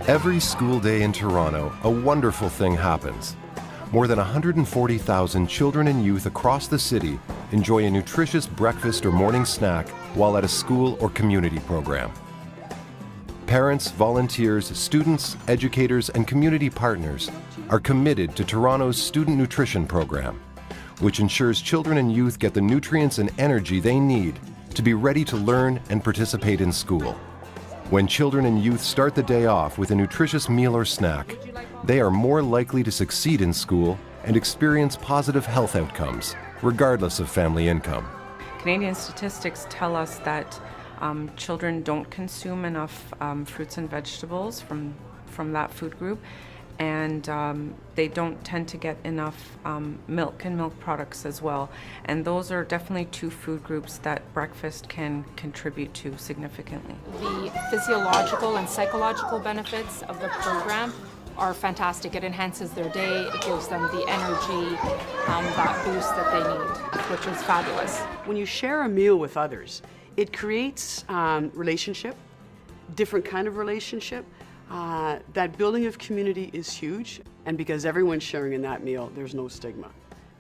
Every school day in Toronto, a wonderful thing happens. More than 140,000 children and youth across the city enjoy a nutritious breakfast or morning snack while at a school or community program. Parents, volunteers, students, educators, and community partners are committed to Toronto's student nutrition program, which ensures children and youth get the nutrients and energy they need to be ready to learn and participate in school. When children and youth start the day off with a nutritious meal or snack, they are more likely to succeed in school and experience positive health outcomes, regardless of family income. Canadian statistics tell us that children don't consume enough fruits and vegetables from that food group, and they don't tend to get enough milk and milk products as well. And those are definitely two food groups that breakfast can contribute to significantly. The physiological and psychological benefits of the program are fantastic. It enhances their day, it gives them the energy, that boost that they need, which is fabulous. When you share a meal with others, it creates relationship, different kind of relationship. That building of community is huge, and because everyone's sharing in that meal, there's no stigma.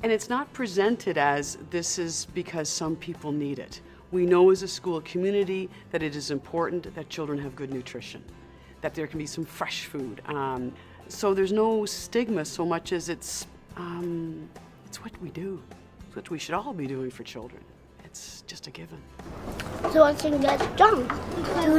And it's not presented as this is because some people need it. We know as a school community that it is important that children have good nutrition, that there can be some fresh food. So there's no stigma so much as it's what we do. It's what we should all be doing for children. It's just a given. So I can get strong.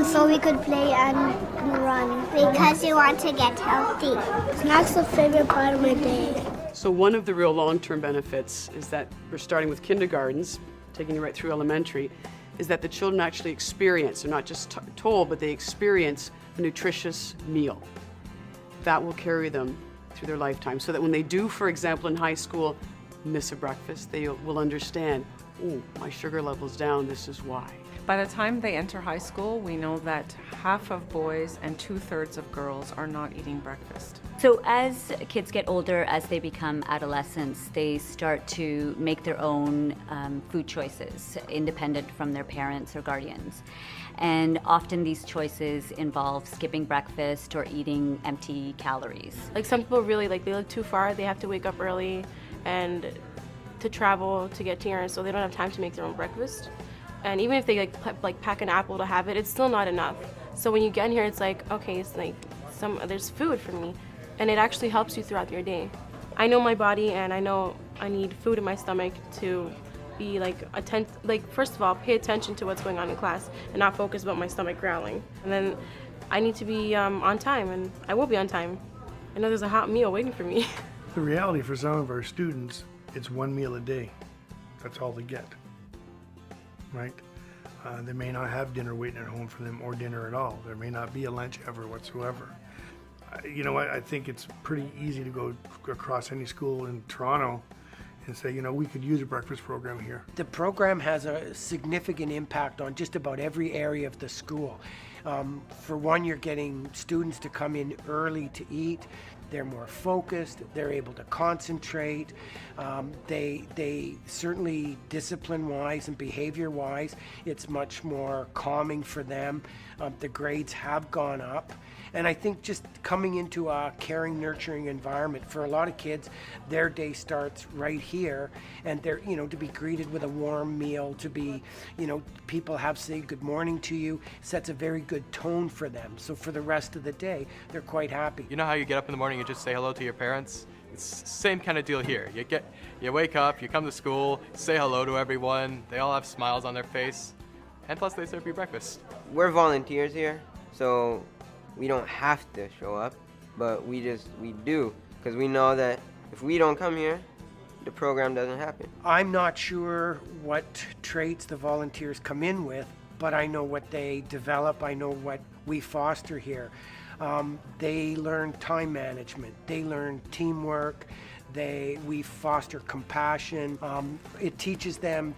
So we could play and run. Because you want to get healthy. Snack's the favorite part of my day. So one of the real long-term benefits is that we're starting with kindergartens, taking you right through elementary, is that the children actually experience, they're not just told, but they experience a nutritious meal. That will carry them through their lifetime. So that when they do, for example, in high school, miss a breakfast, they will understand, oh, my sugar level's down, this is why. By the time they enter high school, we know that half of boys and 2/3 of girls are not eating breakfast. So as kids get older, as they become adolescents, they start to make their own food choices, independent from their parents or guardians. And often these choices involve skipping breakfast or eating empty calories. Like some people really they live too far, they have to wake up early and to travel to get to errands, so they don't have time to make their own breakfast. And even if they pack an apple to have it, it's still not enough. So when you get in here, it's like, okay, it's like there's food for me, and it actually helps you throughout your day. I know my body, and I know I need food in my stomach to be first of all, pay attention to what's going on in class and not focus about my stomach growling. And then I need to be on time, and I will be on time. I know there's a hot meal waiting for me. The reality for some of our students, it's one meal a day. That's all they get, right? They may not have dinner waiting at home for them or dinner at all. There may not be a lunch ever whatsoever. You know what, I think it's pretty easy to go across any school in Toronto and say, you know, we could use a breakfast program here. The program has a significant impact on just about every area of the school. For one, you're getting students to come in early to eat. They're more focused, they're able to concentrate. They certainly discipline-wise and behavior-wise, it's much more calming for them. The grades have gone up. And I think just coming into a caring, nurturing environment for a lot of kids, their day starts right here, and they're, to be greeted with a warm meal, to be, people have say good morning to you, sets a very good tone for them. So for the rest of the day, they're quite happy. You know how you get up in the morning and just say hello to your parents? It's the same kind of deal here. You wake up, you come to school, say hello to everyone, they all have smiles on their face, and plus they serve you breakfast. We're volunteers here, so we don't have to show up, but we do, because we know that if we don't come here, the program doesn't happen. I'm not sure what traits the volunteers come in with, but I know what they develop, I know what we foster here. They learn time management, they learn teamwork, we foster compassion, it teaches them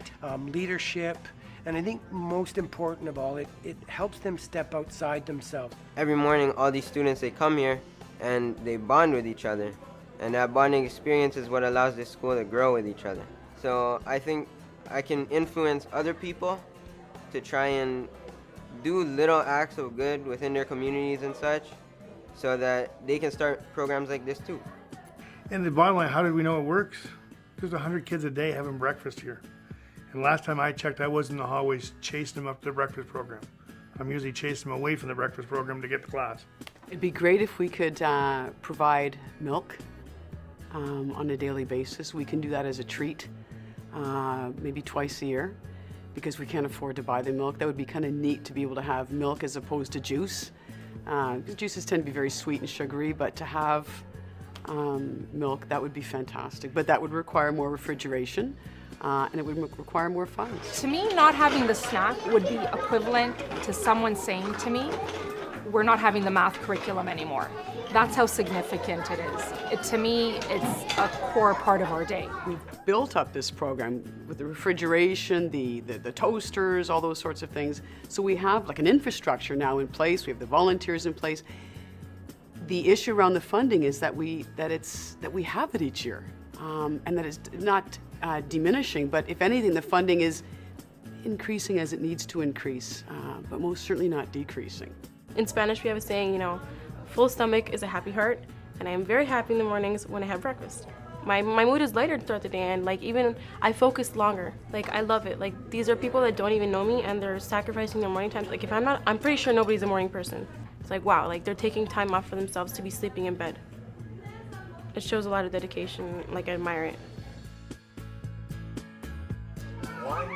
leadership. And I think most important of all, it helps them step outside themselves. Every morning, all these students, they come here and they bond with each other. And that bonding experience is what allows this school to grow with each other. So I think I can influence other people to try and do little acts of good within their communities and such, so that they can start programs like this too. And the bottom line, how did we know it works? There's 100 kids a day having breakfast here. And last time I checked, I was in the hallways chasing them up to the breakfast program. I'm usually chasing them away from the breakfast program to get to class. It'd be great if we could provide milk on a daily basis. We can do that as a treat, maybe twice a year, because we can't afford to buy the milk. That would be kind of neat to be able to have milk as opposed to juice. Because juices tend to be very sweet and sugary, but to have milk, that would be fantastic. But that would require more refrigeration, and it would require more funds. To me, not having the snack would be equivalent to someone saying to me, we're not having the math curriculum anymore. That's how significant it is. To me, it's a core part of our day. We've built up this program with the refrigeration, the toasters, all those sorts of things. So we have like an infrastructure now in place. We have the volunteers in place. The issue around the funding is that we have it each year, and that it's not diminishing. But if anything, the funding is increasing as it needs to increase, but most certainly not decreasing. In Spanish, we have a saying, full stomach is a happy heart, and I am very happy in the mornings when I have breakfast. My mood is lighter throughout the day, and even I focus longer. I love it. These are people that don't even know me, and they're sacrificing their morning time. If I'm pretty sure nobody's a morning person. It's wow, they're taking time off for themselves to be sleeping in bed. It shows a lot of dedication, I admire it. 1,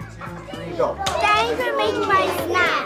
2, 3, go. Thanks for making my snack.